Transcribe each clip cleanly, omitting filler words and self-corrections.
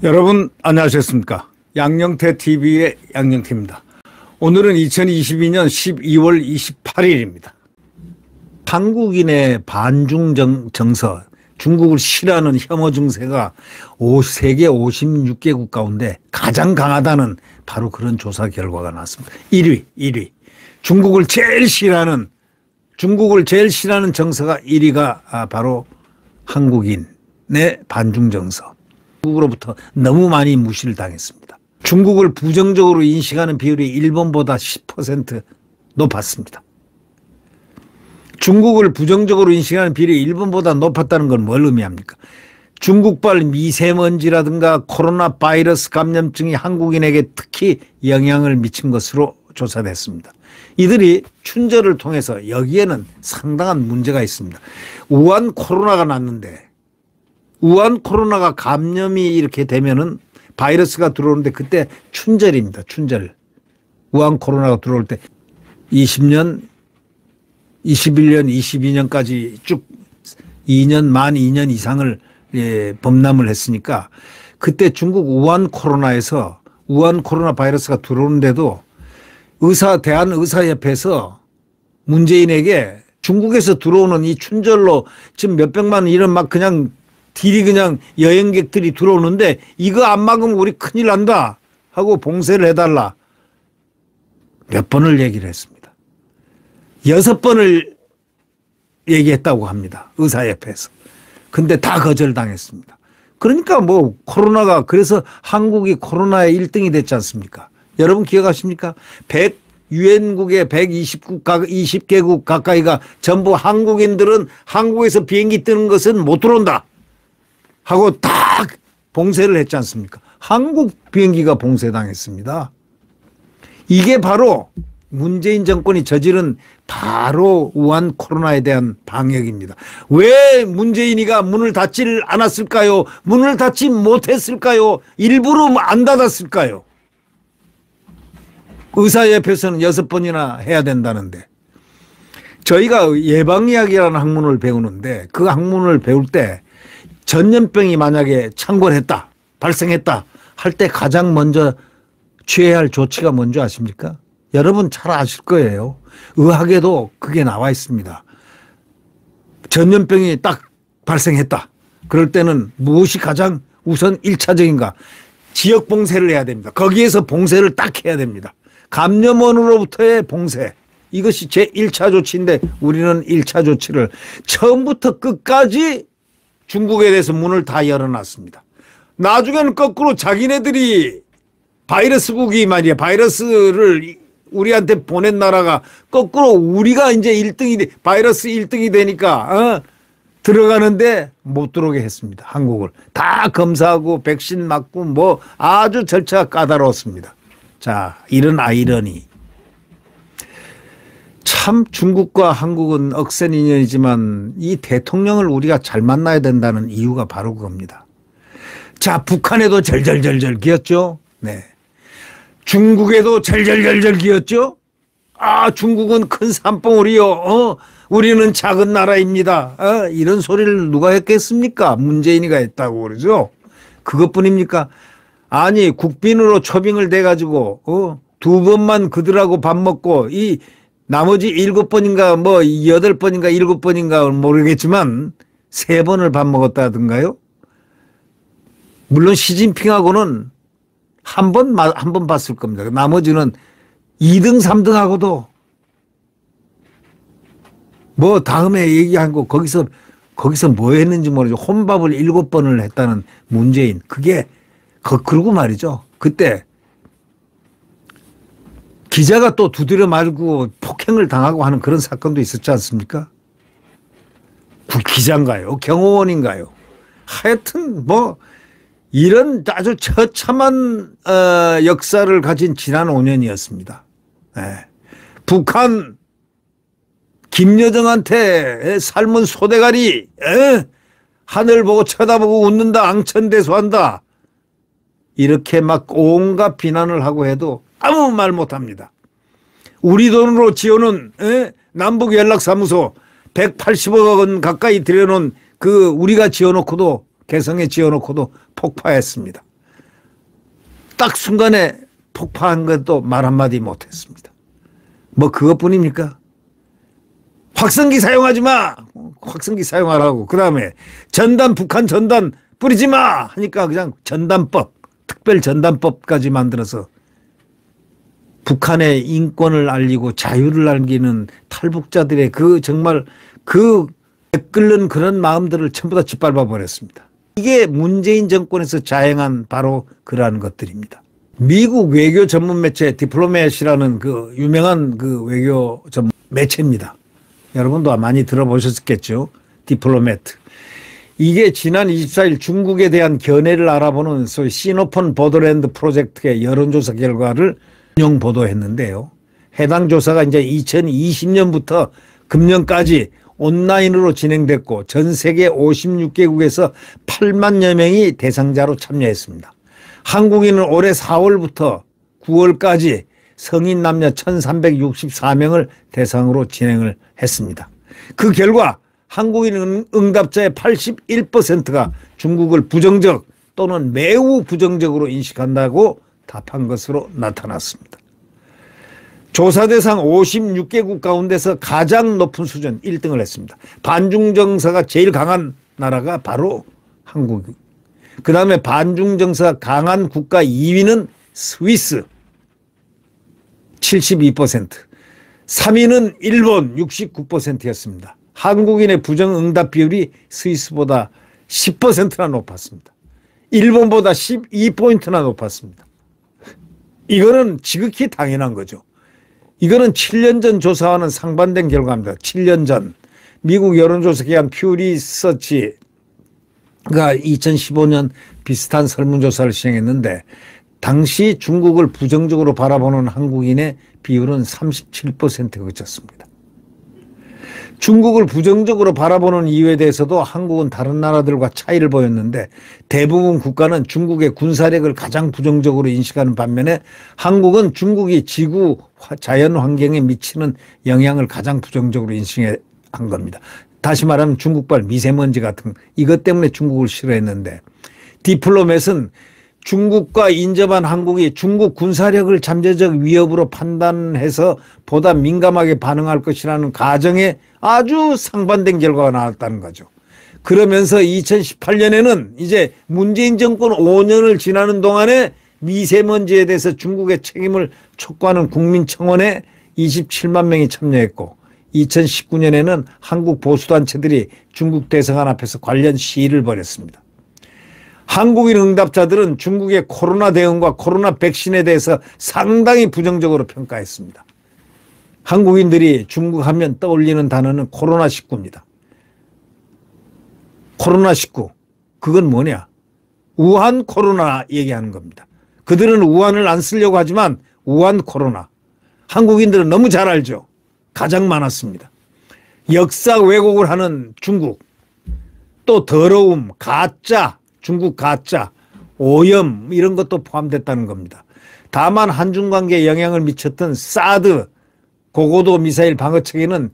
여러분 안녕하셨습니까? 양영태 TV의 양영태입니다. 오늘은 2022년 12월 28일입니다. 한국인의 반중 정서, 중국을 싫어하는 혐오 증세가 세계 56개국 가운데 가장 강하다는 바로 그런 조사 결과가 나왔습니다. 1위. 중국을 제일 싫어하는 정서가 1위가 바로 한국인의 반중 정서. 중국으로부터 너무 많이 무시를 당했습니다. 중국을 부정적으로 인식하는 비율이 일본보다 10% 높았습니다. 중국을 부정적으로 인식하는 비율이 일본보다 높았다는 건 뭘 의미합니까? 중국발 미세먼지라든가 코로나 바이러스 감염증이 한국인에게 특히 영향을 미친 것으로 조사됐습니다. 이들이 춘절을 통해서 여기에는 상당한 문제가 있습니다. 우한 코로나가 났는데 우한 코로나가 감염이 이렇게 되면은 바이러스가 들어오는데 그때 춘절입니다. 춘절. 우한 코로나가 들어올 때 20년, 21년, 22년까지 쭉 2년, 만 2년 이상을 범람을 했으니까 그때 중국 우한 코로나 바이러스가 들어오는데도 대한의사협회에서 문재인에게 중국에서 들어오는 이 춘절로 지금 몇백만 이런 막 그냥 여행객들이 들어오는데 이거 안 막으면 우리 큰일 난다 하고 봉쇄를 해달라. 몇 번을 얘기를 했습니다. 6번을 얘기했다고 합니다. 의사협회에서. 근데 다 거절당했습니다. 그러니까 그래서 한국이 코로나의 1등이 됐지 않습니까? 여러분 기억하십니까? 유엔국의 20개국 가까이가 전부 한국인들은 한국에서 비행기 뜨는 것은 못 들어온다 하고 딱 봉쇄를 했지 않습니까? 한국 비행기가 봉쇄당했습니다. 이게 바로 문재인 정권이 저지른 바로 우한 코로나에 대한 방역입니다. 왜 문재인이가 문을 닫지를 않았을까요? 문을 닫지 못했을까요? 일부러 안 닫았을까요? 의사협회에서는 6번이나 해야 된다는데 저희가 예방의학이라는 학문을 배우는데 그 학문을 배울 때 전염병이 만약에 창궐했다, 발생했다 할 때 가장 먼저 취해야 할 조치가 뭔지 아십니까? 여러분 잘 아실 거예요. 의학에도 그게 나와 있습니다. 전염병이 딱 발생했다. 그럴 때는 무엇이 가장 우선 1차적인가? 지역 봉쇄를 해야 됩니다. 거기에서 봉쇄를 딱 해야 됩니다. 감염원으로부터의 봉쇄. 이것이 제1차 조치인데 우리는 1차 조치를 처음부터 끝까지 중국에 대해서 문을 다 열어놨습니다. 나중에는 거꾸로 자기네들이 바이러스국이 말이야. 바이러스를 우리한테 보낸 나라가 거꾸로 우리가 이제 바이러스 1등이 되니까 들어가는데 못 들어오게 했습니다. 한국을. 다 검사하고 백신 맞고 아주 절차가 까다로웠습니다. 자, 이런 아이러니. 참 중국과 한국은 억센 인연이지만 이 대통령을 우리가 잘 만나야 된다는 이유가 바로 그겁니다. 자, 북한에도 절절절절 기었죠. 네. 중국에도 절절절절 기었죠. 중국은 큰 산봉우리요. 우리는 작은 나라입니다. 이런 소리를 누가 했겠습니까? 문재인이가 했다고 그러죠. 그것뿐입니까? 아니, 국빈으로 초빙을 돼가지고 2번만 그들하고 밥 먹고 이 나머지 7번인가 8번인가 7번인가 모르겠지만 3번을 밥 먹었다든가요. 물론 시진핑하고는 한 번 봤을 겁니다. 나머지는 2등 3등하고도 다음에 얘기한 거 거기서 뭐 했는지 모르죠. 혼밥을 7번을 했다는 문재인. 그게 그러고 말이죠. 그때 기자가 또 두드려 맞고 폭행을 당하고 하는 그런 사건도 있었지 않습니까? 기자인가요? 경호원인가요? 하여튼 이런 아주 처참한 역사를 가진 지난 5년이었습니다. 네. 북한 김여정한테 삶은 소대가리 하늘 보고 쳐다보고 웃는다 앙천대소한다 이렇게 막 온갖 비난을 하고 해도 아무 말 못합니다. 우리 돈으로 지어놓은 남북연락사무소 180억 원 가까이 들여놓은 그 우리가 지어놓고도 개성에 지어놓고도 폭파했습니다. 딱 순간에 폭파한 것도 말 한마디 못했습니다. 뭐 그것뿐입니까? 확성기 사용하지 마. 확성기 사용하라고. 그 다음에 전단 북한 전단 뿌리지 마 하니까 그냥 전단법 특별전단법까지 만들어서 북한의 인권을 알리고 자유를 알리는 탈북자들의 그 정말 그 끓는 그런 마음들을 전부 다 짓밟아 버렸습니다. 이게 문재인 정권에서 자행한 바로 그러한 것들입니다. 미국 외교 전문 매체 디플로맷이라는 그 유명한 그 외교 전문 매체입니다. 여러분도 많이 들어보셨겠죠. 디플로맷. 이게 지난 24일 중국에 대한 견해를 알아보는 소위 시노폰 보더랜드 프로젝트의 여론조사 결과를 인용 보도했는데요. 해당 조사가 이제 2020년부터 금년까지 온라인으로 진행됐고 전 세계 56개국에서 8만여 명이 대상자로 참여했습니다. 한국인은 올해 4월부터 9월까지 성인 남녀 1,364명을 대상으로 진행을 했습니다. 그 결과 한국인 응답자의 81%가 중국을 부정적 또는 매우 부정적으로 인식한다고 답한 것으로 나타났습니다. 조사 대상 56개국 가운데서 가장 높은 수준 1등을 했습니다. 반중 정서가 제일 강한 나라가 바로 한국입니다. 그 다음에 반중 정서가 강한 국가 2위는 스위스 72%, 3위는 일본 69%였습니다. 한국인의 부정응답 비율이 스위스보다 10%나 높았습니다. 일본보다 12포인트나 높았습니다. 이거는 지극히 당연한 거죠. 이거는 7년 전 조사와는 상반된 결과입니다. 7년 전 미국 여론조사 기관 퓨 리서치가 2015년 비슷한 설문조사를 시행했는데 당시 중국을 부정적으로 바라보는 한국인의 비율은 37%에 그쳤습니다. 중국을 부정적으로 바라보는 이유에 대해서도 한국은 다른 나라들과 차이를 보였는데 대부분 국가는 중국의 군사력을 가장 부정적으로 인식하는 반면에 한국은 중국이 지구 자연 환경에 미치는 영향을 가장 부정적으로 인식한 겁니다. 다시 말하면 중국발 미세먼지 같은 이것 때문에 중국을 싫어했는데 디플로맷은 중국과 인접한 한국이 중국 군사력을 잠재적 위협으로 판단해서 보다 민감하게 반응할 것이라는 가정에 아주 상반된 결과가 나왔다는 거죠. 그러면서 2018년에는 이제 문재인 정권 5년을 지나는 동안에 미세먼지에 대해서 중국의 책임을 촉구하는 국민청원에 27만 명이 참여했고 2019년에는 한국 보수단체들이 중국 대사관 앞에서 관련 시위를 벌였습니다. 한국인 응답자들은 중국의 코로나 대응과 코로나 백신에 대해서 상당히 부정적으로 평가했습니다. 한국인들이 중국 하면 떠올리는 단어는 코로나19입니다. 코로나19. 그건 뭐냐? 우한 코로나 얘기하는 겁니다. 그들은 우한을 안 쓰려고 하지만 우한 코로나. 한국인들은 너무 잘 알죠. 가장 많았습니다. 역사 왜곡을 하는 중국. 또 더러움, 가짜. 중국 가짜, 오염 이런 것도 포함됐다는 겁니다. 다만 한중 관계에 영향을 미쳤던 사드 고고도 미사일 방어체계는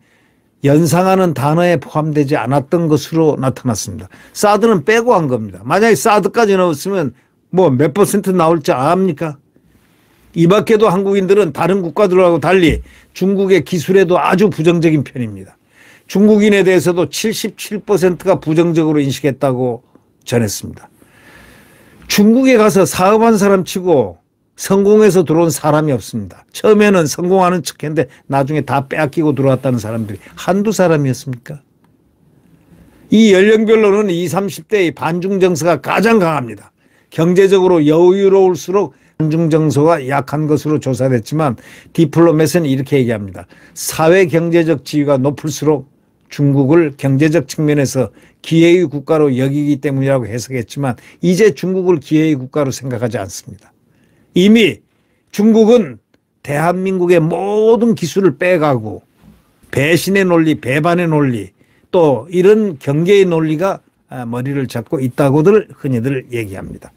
연상하는 단어에 포함되지 않았던 것으로 나타났습니다. 사드는 빼고 한 겁니다. 만약에 사드까지 넣었으면 뭐 몇 % 나올지 압니까? 이 밖에도 한국인들은 다른 국가들하고 달리 중국의 기술에도 아주 부정적인 편입니다. 중국인에 대해서도 77%가 부정적으로 인식했다고 전했습니다. 중국에 가서 사업한 사람 치고 성공해서 들어온 사람이 없습니다. 처음에는 성공하는 척했는데 나중에 다 빼앗기고 들어왔다는 사람들이 한두 사람이었습니까? 이 연령별로는 20, 30대의 반중 정서가 가장 강합니다. 경제적으로 여유로울수록 반중 정서가 약한 것으로 조사됐지만 디플로맷은 이렇게 얘기합니다. 사회 경제적 지위가 높을수록 중국을 경제적 측면에서 기회의 국가로 여기기 때문이라고 해석했지만 이제 중국을 기회의 국가로 생각하지 않습니다. 이미 중국은 대한민국의 모든 기술을 빼가고 배신의 논리, 배반의 논리 또 이런 경계의 논리가 머리를 잡고 있다고들 흔히들 얘기합니다.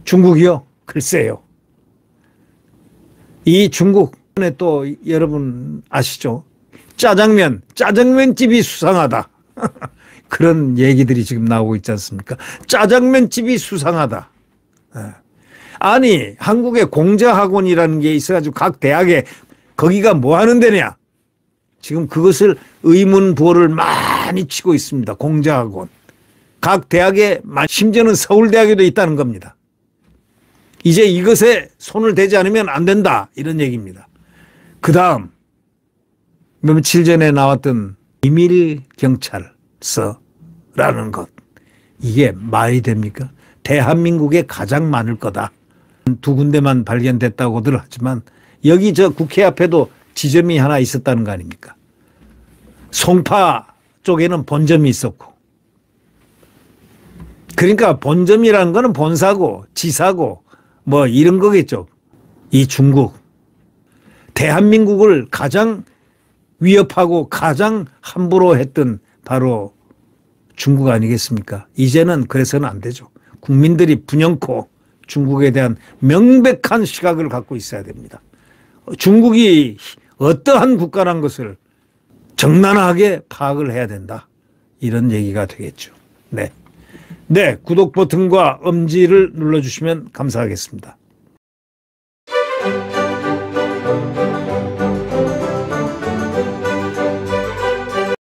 중국이요? 글쎄요. 이 중국에 또 여러분 아시죠? 짜장면집이 수상하다. 그런 얘기들이 지금 나오고 있지 않습니까? 짜장면집이 수상하다. 아니, 한국에 공자학원이라는 게 있어가지고 각 대학에 거기가 뭐 하는 데냐? 지금 그것을 의문부호를 많이 치고 있습니다. 공자학원. 각 대학에, 심지어는 서울대학에도 있다는 겁니다. 이제 이것에 손을 대지 않으면 안 된다. 이런 얘기입니다. 그 다음, 며칠 전에 나왔던 비밀경찰서라는 것. 이게 말이 됩니까? 대한민국에 가장 많을 거다. 두 군데만 발견됐다고들 하지만 여기 저 국회 앞에도 지점이 하나 있었다는 거 아닙니까? 송파 쪽에는 본점이 있었고. 그러니까 본점이라는 거는 본사고 지사고 뭐 이런 거겠죠. 이 중국. 대한민국을 가장 위협하고 가장 함부로 했던 바로 중국 아니겠습니까? 이제는 그래서는 안 되죠. 국민들이 분연코 중국에 대한 명백한 시각을 갖고 있어야 됩니다. 중국이 어떠한 국가란 것을 적나라하게 파악을 해야 된다. 이런 얘기가 되겠죠. 네. 네, 구독 버튼과 엄지를 눌러주시면 감사하겠습니다.